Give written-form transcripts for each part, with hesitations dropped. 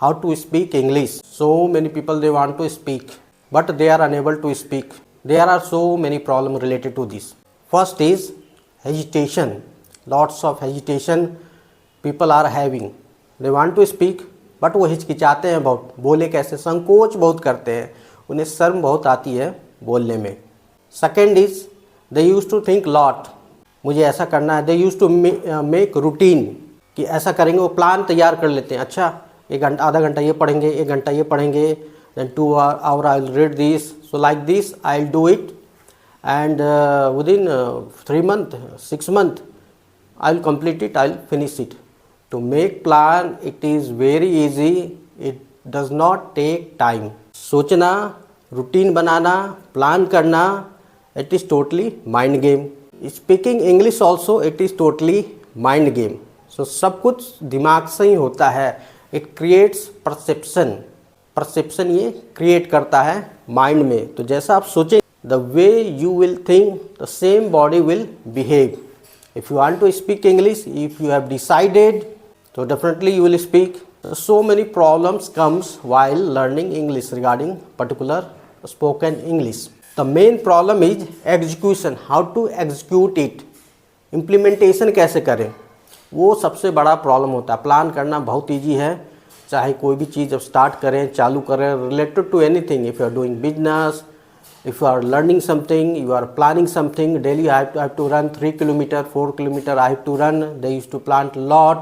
how to speak English. So many people they want to speak, but they are unable to speak. There are so many problems related to this. First is hesitation. Lots of hesitation people are having. They want to speak, but वो हिचकिचाते हैं बहुत, बोले कैसे, संकोच बहुत करते हैं, उन्हें शर्म बहुत आती है बोलने में. Second is they use to think lot. मुझे ऐसा करना है. They use to make routine कि ऐसा करेंगे, वो प्लान तैयार कर लेते हैं. अच्छा, एक घंटा, आधा घंटा ये पढ़ेंगे, एक घंटा ये पढ़ेंगे, then 2 hour I will read this. So like this I will do it, and within 3 month, 6 month I will complete it, I will finish it. To make plan, it is very easy. It does not take time. सोचना, routine बनाना, plan करना, it is totally mind game. Speaking English also it is totally mind game. So सब कुछ दिमाग से ही होता है. It creates perception. Perception ये create करता है माइंड में. तो जैसा आप सोचें, the way you will think, the same body will behave. If you want to speak English, if you have decided, तो definitely you will speak. So many problems comes while learning English regarding particular spoken English. The main problem is execution. How to execute it. Implementation कैसे करें, वो सबसे बड़ा problem होता है. Plan करना बहुत ईजी है, चाहे कोई भी चीज़ जब स्टार्ट करें, चालू करें, related to anything. If you are doing business, if you are learning something, you are planning something. Daily I have to run 3 kilometre, 4 kilometre I have to run. They use to plant lot,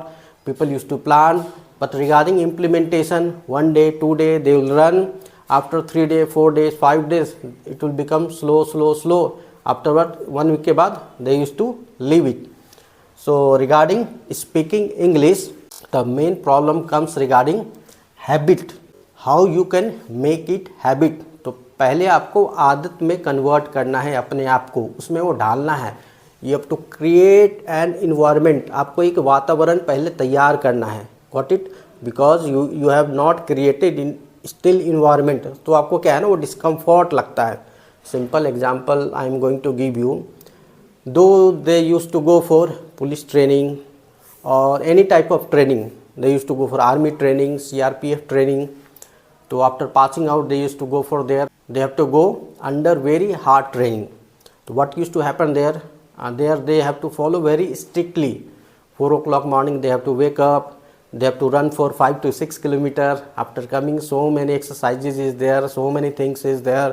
people use to plan, but regarding implementation, 1 day 2 day they will run. After 3 days 4 days 5 days it will become slow. Afterward 1 week के बाद they used to leave it. So regarding speaking English, the main problem comes regarding habit. How you can make it habit. तो पहले आपको आदत में convert करना है अपने आप को, उसमें वो डालना है. You have to create an environment. आपको एक वातावरण पहले तैयार करना है. Got it? Because you have not created in still environment. तो आपको क्या है ना, वो डिस्कम्फर्ट लगता है. Simple example I am going to give you. Though they used to go for police training or any type of training, they used to go for army training, CRPF training. So after passing out, they used to go for there. They have to go under very hard training. So what used to happen there? There they have to follow very strictly. 4 o'clock morning they have to wake up. They have to run for 5 to 6 kilometers. After coming, so many exercises is there, so many things is there.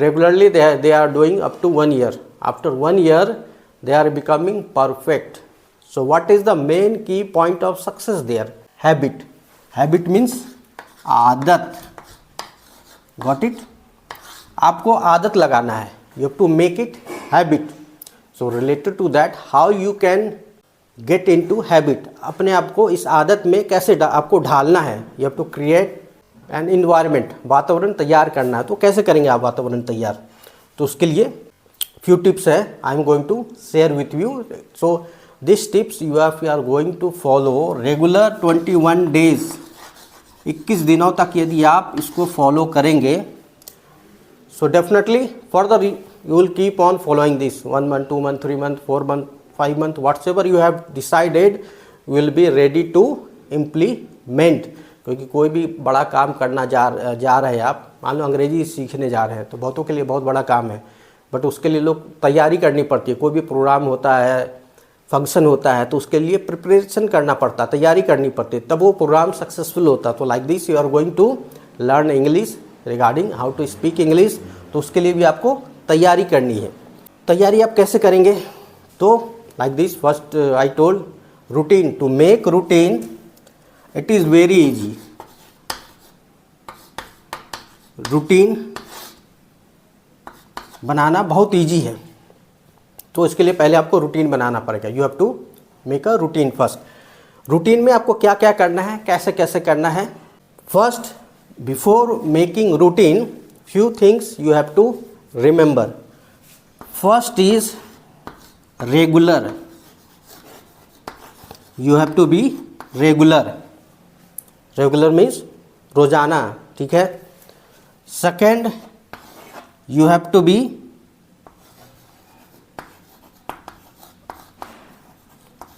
Regularly they are doing up to 1 year. After 1 year, they are becoming perfect. So what is the main key point of success there? Habit. Habit means आदत. Got it? आपको आदत लगाना है. You have to make it habit. So related to that, how you can get into habit. अपने आप को इस आदत में कैसे आपको ढालना है. You have to create an environment. वातावरण तैयार करना है. तो कैसे करेंगे आप वातावरण तैयार? तो उसके लिए few tips है, I am going to share with you. So these tips you are going to follow regular 21 days. 21 दिनों तक यदि आप इसको फॉलो करेंगे, so definitely further you will keep on following this 1 month, 2 month, 3 month, 4 month, 5 month, whatsoever you have decided, you will be ready to implement. क्योंकि कोई भी बड़ा काम करना जा रहे हैं आप, मान लो अंग्रेजी सीखने जा रहे हैं, तो बहुतों के लिए बहुत बड़ा काम है, बट उसके लिए लोग तैयारी करनी पड़ती है. कोई भी प्रोग्राम होता है, फंक्शन होता है, तो उसके लिए प्रिपरेशन करना पड़ता है, तैयारी करनी पड़ती है, तब वो प्रोग्राम सक्सेसफुल होता है. तो like this you are going to learn English regarding how to speak English. तो उसके लिए भी आपको तैयारी करनी है. तैयारी आप कैसे करेंगे? तो like this, first I told routine. To make routine it is very easy. Routine बनाना बहुत इजी है. तो इसके लिए पहले आपको रूटीन बनाना पड़ेगा. You have to make a routine first. Routine में आपको क्या क्या करना है, कैसे कैसे करना है. First, before making routine, few things you have to remember. First is regular. You have to be regular. Regular means रोजाना. ठीक है. Second, you have to be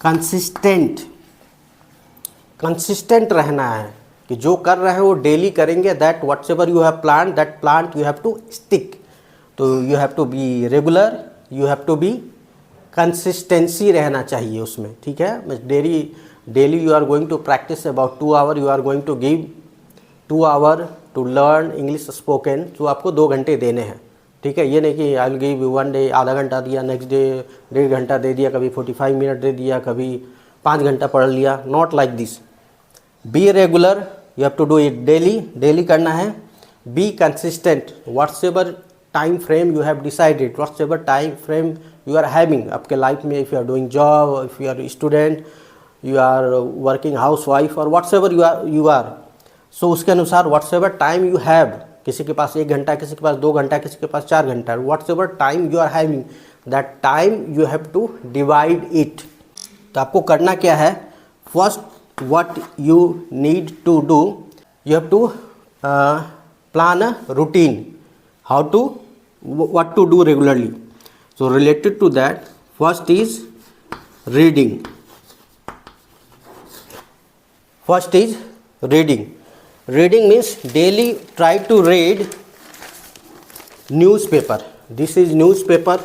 consistent. रहना है. कि जो कर रहे हैं वो डेली करेंगे, that what's ever you have plan, that plan you have to stick. तो you have to be regular, you have to be consistency रहना चाहिए उसमें, ठीक है। Daily you are going to practice about 2 hour, you are going to give 2 hour to learn English spoken, जो आपको 2 घंटे देने हैं, ठीक है। ये नहीं कि I will give one day आधा घंटा दिया, नेक्स्ट डे 1.5 घंटा दे दिया, कभी 45 मिनट दे दिया, कभी 5 घंटा पढ़ लिया, not like this. Be regular, you have to do it daily, daily करना है। Be consistent, what's ever time frame you have decided, what's ever time frame you are having आपके लाइफ में, if you are doing job, if you are student, you are working housewife, और what's ever you are so उसके अनुसार what's ever time you have, किसी के पास 1 घंटा, किसी के पास 2 घंटा, किसी के पास 4 घंटा, what's ever time you are having, that time you have to divide it. तो आपको करना क्या है, first what you need to do, you have to plan a routine, how to what to do regularly. So related to that, first is reading. First is reading. Reading means daily try to read newspaper. This is newspaper,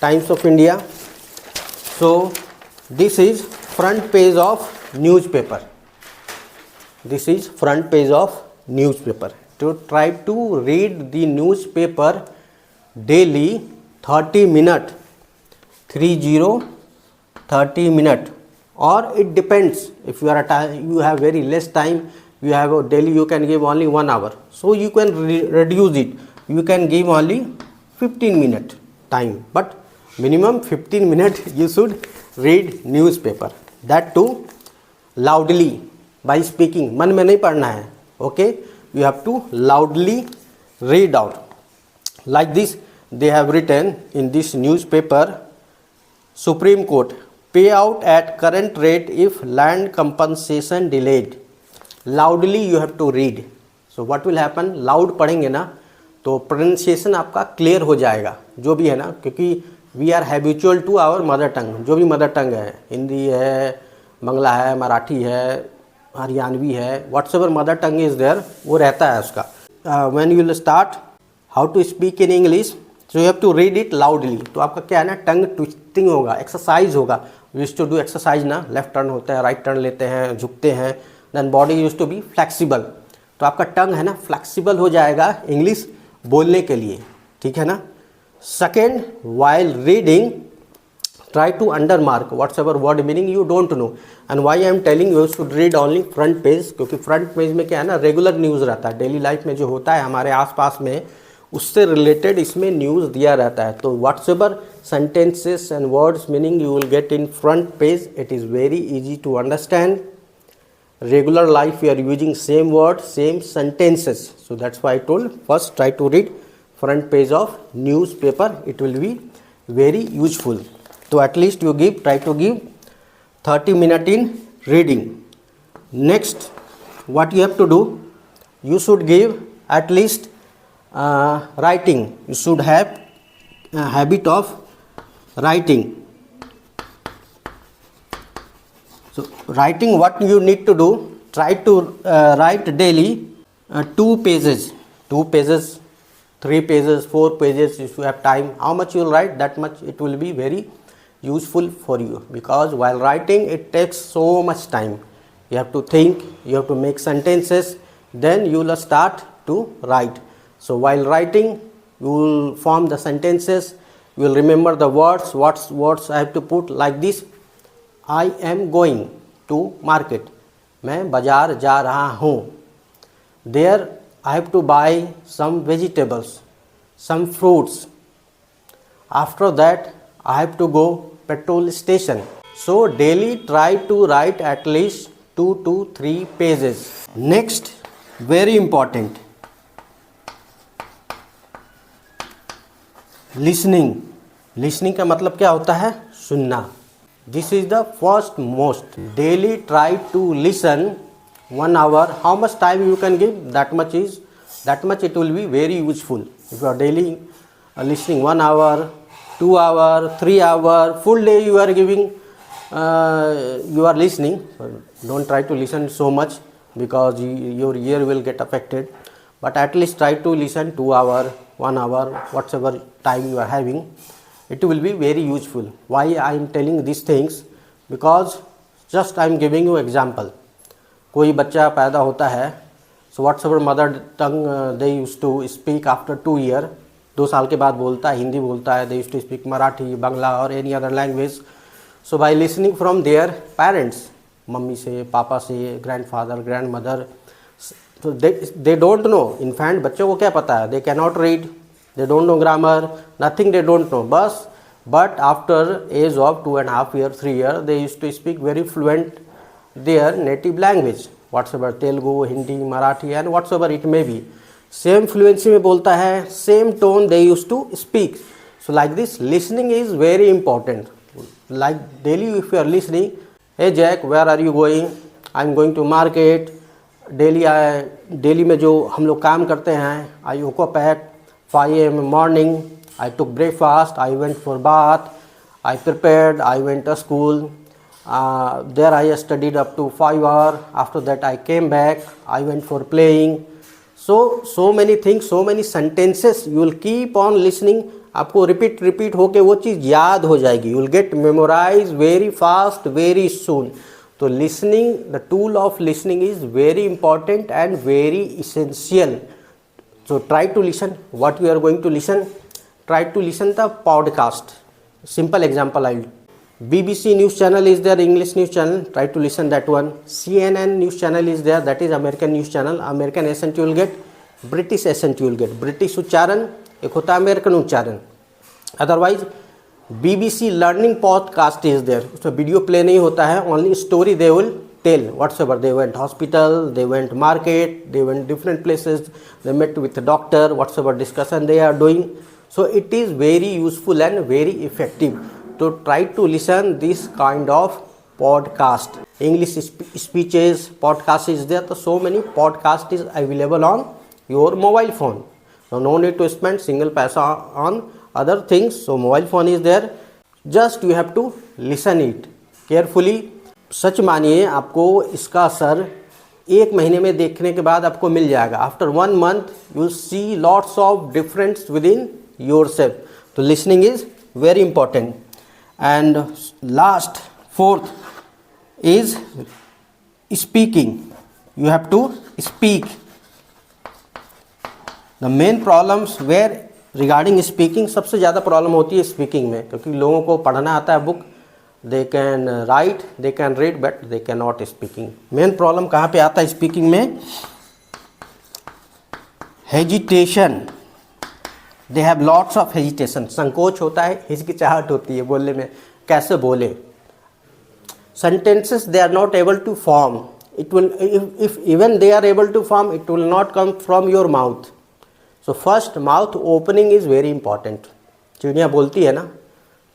Times of India. So this is front page of newspaper. This is front page of newspaper. To try to read the newspaper daily 30 minute, 30 minute, or it depends, if you are you have very less time, you have a daily you can give only 1 hour, so you can reduce it, you can give only 15 minute time, but minimum 15 minute you should read newspaper, that too loudly by speaking, मन में नहीं पढ़ना है, okay, you have to loudly read out. Like this, they have written in this newspaper, Supreme Court pay out at current rate if land compensation delayed. Loudly you have to read. So what will happen, loud पढ़ेंगे ना तो pronunciation आपका clear हो जाएगा, जो भी है ना, क्योंकि we are habitual to our mother tongue, जो भी mother tongue है, हिंदी है, बंगला है, मराठी है, हरियाणवी है, whatsoever mother tongue is there, वो रहता है उसका। When you will start how to speak in English, so you have to read it loudly. तो आपका क्या है ना, टंग ट्विस्टिंग होगा, एक्सरसाइज होगा, यूज टू डू एक्सरसाइज ना, लेफ्ट टर्न होते हैं, राइट टर्न लेते हैं, झुकते हैं, then body use to be flexible, तो आपका टंग है ना फ्लेक्सिबल हो जाएगा इंग्लिश बोलने के लिए, ठीक है ना। Second, while reading try to undermark whatsoever word meaning you don't know, and why I am telling you should read only front page, क्योंकि फ्रंट पेज में क्या है ना, रेगुलर न्यूज़ रहता है, डेली लाइफ में जो होता है हमारे आसपास में उससे रिलेटेड इसमें न्यूज़ दिया रहता है। तो whatsoever sentences and words meaning you will get in front page, it is very easy to understand. Regular life you are using same word same sentences, so that's why I told first try to read front page of newspaper, it will be very useful. So at least you try to give 30 minutes in reading. Next, what you have to do, you should give at least writing, you should have a habit of writing. So writing, what you need to do, try to write daily 2 pages, 3 pages, 4 pages, if you have time, how much you will write, that much it will be very useful for you, because while writing it takes so much time, you have to think, you have to make sentences, then you will start to write. So while writing you will form the sentences, you will remember the words, what words I have to put, like this, I am going to market, मैं बाजार जा रहा हूँ, there I have to buy some vegetables, some fruits, after that I have to go petrol station. So daily try to write at least 2 to 3 pages. Next, very important, listening. Listening का मतलब क्या होता है, सुनना. This is the first most. Daily try to listen 1 hour. How much time you can give, that much it will be very useful. If you are daily listening 1 hour, 2 hour, 3 hour, full day you are giving, you are listening. So don't try to listen so much. because your ear will get affected. But at least try to listen 2 hour, 1 hour, whatever time you are having. It will be very useful. Why I am telling these things? Because just I am giving you example. कोई बच्चा पैदा होता है, so whatever mother tongue they used to speak after 2 year, 2 साल के बाद बोलता है, हिंदी बोलता है, they used to speak Marathi, Bangla और any other language. So by listening from their parents, mummy से, पापा से, grandfather, grandmother, so they don't know. In fact बच्चों को क्या पता है? They cannot read, they don't know grammar, nothing they don't know. But after age of 2.5 years, 3 years, they used to speak very fluent their native language, whatsoever Telugu, Hindi, Marathi and whatsoever it may be. Same fluency में बोलता है, same tone they used to speak. So like this, listening is very important. Like daily if you are listening, hey Jack, where are you going? I am going to market. Daily में जो हम लोग काम करते हैं, I woke up at 5 a.m. morning. I took breakfast. I went for bath. I prepared. I went to school. There I studied up to 5 hours. After that I came back. I went for playing. So many things, so many sentences. You will keep on listening. आपको repeat होके वो चीज़ याद हो जाएगी. You will get memorized very fast, very soon. तो listening, the tool of listening is very important and very essential. So try to listen. What you are going to listen? Try to listen the podcast. Simple example I will. BBC news channel is there, English news channel. Try to listen that one. CNN news channel is there, that is American news channel. American accent you will get, British accent you will get. British उच्चारण एक होता है American उच्चारण. Otherwise BBC learning podcast is there. उसमें video play नहीं होता है, only story they will tell. Whatsoever they went hospital, they went market, they went different places, they met with doctor, whatsoever discussion they are doing. So it is very useful and very effective. So try to listen this kind of podcast. English speeches podcast is there. So many podcast is available on your mobile phone. So no need to spend single paisa on other things. So mobile phone is there. Just you have to listen it carefully. सच मानिए आपको इसका असर 1 महीने में देखने के बाद आपको मिल जाएगा. After 1 month you will see lots of difference within yourself. So listening is very important. And last, 4th is speaking. You have to speak. The main problems where regarding speaking, सबसे ज़्यादा प्रॉब्लम होती है speaking में, क्योंकि लोगों को पढ़ना आता है book, they can write, they can read, but they cannot speaking. Main problem कहाँ पे आता है स्पीकिंग में? Hesitation. They have lots of hesitation. संकोच होता है, हिचकिचाहट होती है बोलने में, कैसे बोले. Sentences they are not able to form. It will, if even they are able to form, it will not come from your mouth. So first mouth opening is very important. चिड़िया बोलती है ना,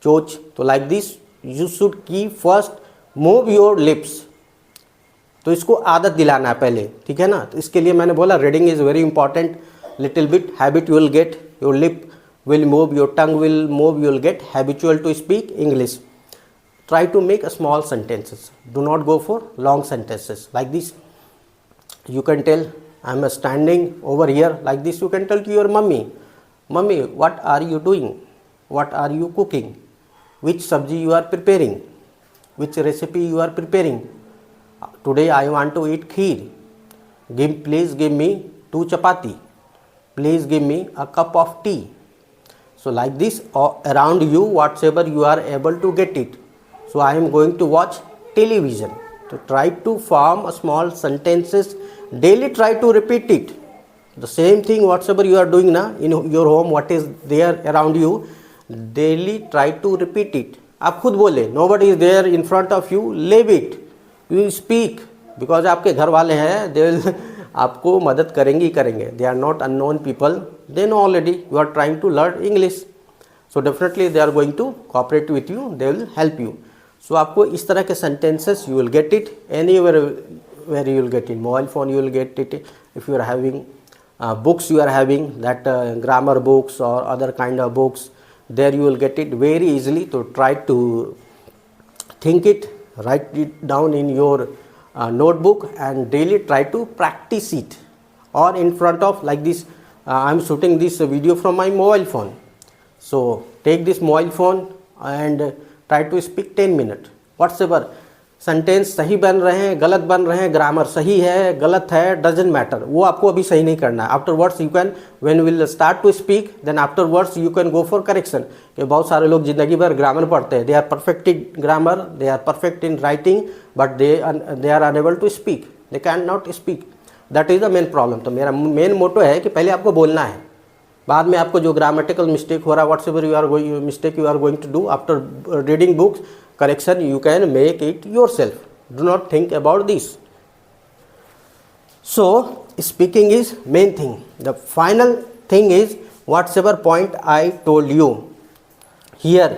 चोच, तो like this you should keep first move your lips. तो इसको आदत दिलाना है पहले, ठीक है ना. तो इसके लिए मैंने बोला reading is very important. Little bit habit you will gate. Your lip will move, your tongue will move, you will get habitual to speak English. Try to make a small sentences. Do not go for long sentences. Like this, you can tell, I am standing over here. Like this, you can tell to your mummy, Mummy, what are you doing? What are you cooking? Which sabji you are preparing? Which recipe you are preparing? Today I want to eat kheer. Please give me 2 chapati. Please give me a cup of tea. So like this, around you, whatever you are able to get it. So I am going to watch television. So try to form a small sentences. Daily try to repeat it. The same thing whatever you are doing now in your home, what is there around you, daily try to repeat it. आप खुद बोले, nobody is there in front of you, leave it. You speak because आपके घर वाले हैं, they will आपको मदद करेंगे ही करेंगे. They are not unknown people, they know already you are trying to learn English. So definitely they are going to cooperate with you, they will help you. So आपको इस तरह के sentences you will get it anywhere where you will get it. Mobile phone you will get it. If you are having books, you are having that grammar books or other kind of books, there you will get it very easily. So try to think it, write it down in your notebook and daily try to practice it, or in front of like this. I am shooting this video from my mobile phone, so take this mobile phone and try to speak 10 minutes whatsoever. Sentence सही बन रहे हैं, गलत बन रहे हैं, grammar सही है, गलत है, डजेंट मैटर, वो आपको अभी सही नहीं करना है. After words you can, when will start to speak, then after words you can go for correction. कि बहुत सारे लोग जिंदगी भर ग्रामर पढ़ते हैं, they are perfect in grammar, they are perfect in writing, but they are unable to speak, they can not speak. That is the main problem. तो मेरा मेन मोटो है कि पहले आपको बोलना है, बाद में आपको जो ग्रामेटिकल मिस्टेक हो रहा है, whatsoever you are going mistake you are going to do after reading books, correction you can make it yourself. Do not think about this. So speaking is main thing. The final thing is whatever point I told you here,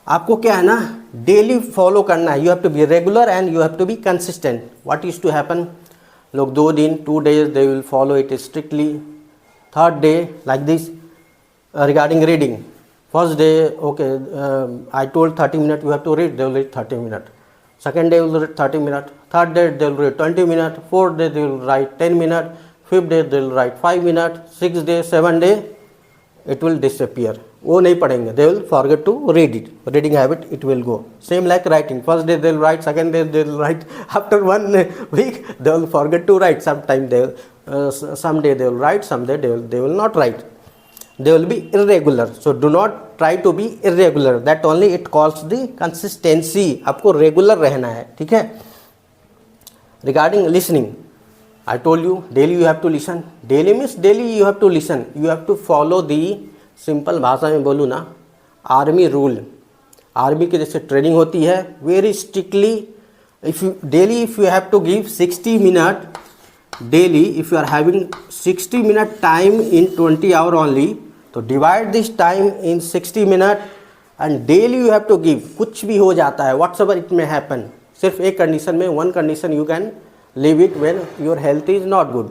आपको क्या है ना, daily follow करना है. You have to be regular and you have to be consistent. What use to happen, लोग 2 दिन 2 days they will follow it strictly. Third day like this regarding reading. First day, okay, I told 30 minutes you have to read, they will read 30 minutes. Second day, will read 30 minutes. Third day, they will read 20 minutes. Fourth day, they will write 10 minutes. Fifth day, they will write 5 minutes. Sixth day, 7th day, it will disappear. वो नहीं पढ़ेंगे, they will forget to read it. Reading habit, it will go. Same like writing. First day, they will write. Second day, they will write. After 1 week, they will forget to write. Sometime they, some day they will write, some day they will not write. They will be irregular. So do not try to be irregular. That only it calls the consistency. आपको regular रहना है, ठीक है. Regarding listening, I told you daily you have to listen. Daily means daily you have to listen. You have to follow the, simple भाषा में बोलूँ ना, army rule. Army की जैसे ट्रेनिंग होती है, very strictly. If you daily, if you have to give 60 minutes daily, if you are having 60 minute time in 20 hour only, तो divide this time in 60 minute and daily you have to give. कुछ भी हो जाता है, whatsoever it may happen. सिर्फ एक condition में, one condition you can leave it, when your health is not good,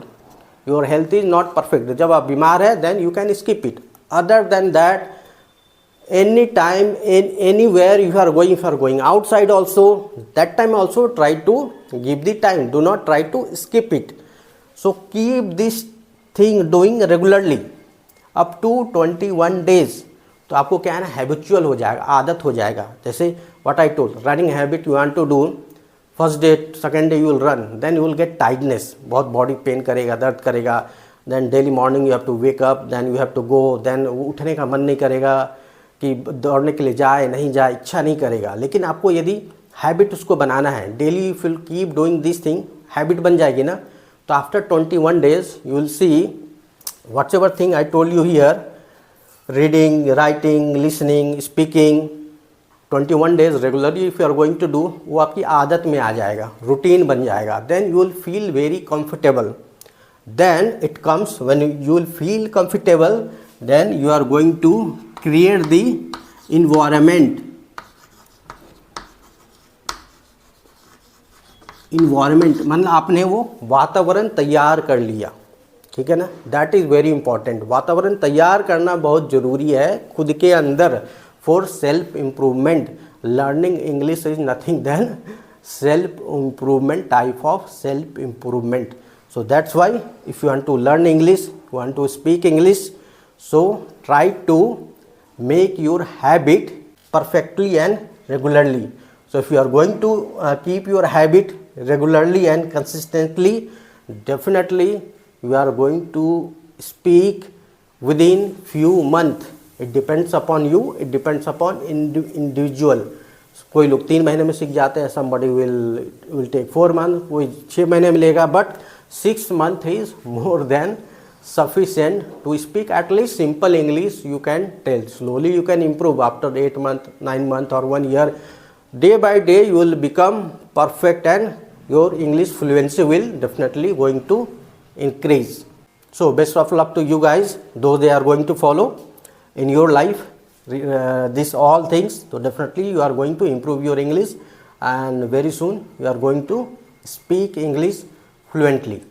your health is not perfect. जब आप बीमार है then you can skip it. Other than that, any time in anywhere you are going outside also, that time also try to give the time. Do not try to skip it. So keep this thing doing regularly up to 21 days. तो आपको क्या है ना, habitual हो जाएगा, आदत हो जाएगा. जैसे what I told, running habit you want to do. First day second day you will run, then you will get tightness, बहुत बॉडी पेन करेगा, दर्द करेगा. Then daily morning you have to wake up, then you have to go. Then उठने का मन नहीं करेगा कि दौड़ने के लिए जाए, नहीं जाए, इच्छा नहीं करेगा. लेकिन आपको यदि हैबिट उसको बनाना है, daily if you keep doing this thing, habit बन जाएगी ना. तो after 21 days you will see whatever thing I told you here, reading, writing, listening, speaking, 21 days regularly if you are going to do, वो आपकी आदत में आ जाएगा, routine बन जाएगा. then you will feel very comfortable. then it comes when you will feel comfortable, then you are going to create the environment मतलब आपने वो वातावरण तैयार कर लिया, ठीक है ना. That is very important. वातावरण तैयार करना बहुत ज़रूरी है खुद के अंदर for self improvement. Learning English is nothing then self improvement, type of self improvement. So that's why if you want to learn English, you want to speak English, so try to make your habit perfectly and regularly. So if you are going to keep your habit regularly and consistently, definitely you are going to speak within few months. It depends upon you, it depends upon individual. कोई लोग 3 महीने में सीख जाते हैं, somebody will take 4 months, कोई 6 महीने में लेगा, but 6 months is more than sufficient to speak at least simple English. You can tell slowly, you can improve after 8 months, 9 months or 1 year. Day by day you will become perfect and your English fluency will definitely going to increase. So best of luck to you guys, those they are going to follow in your life these all things. So definitely you are going to improve your English and very soon you are going to speak English fluently.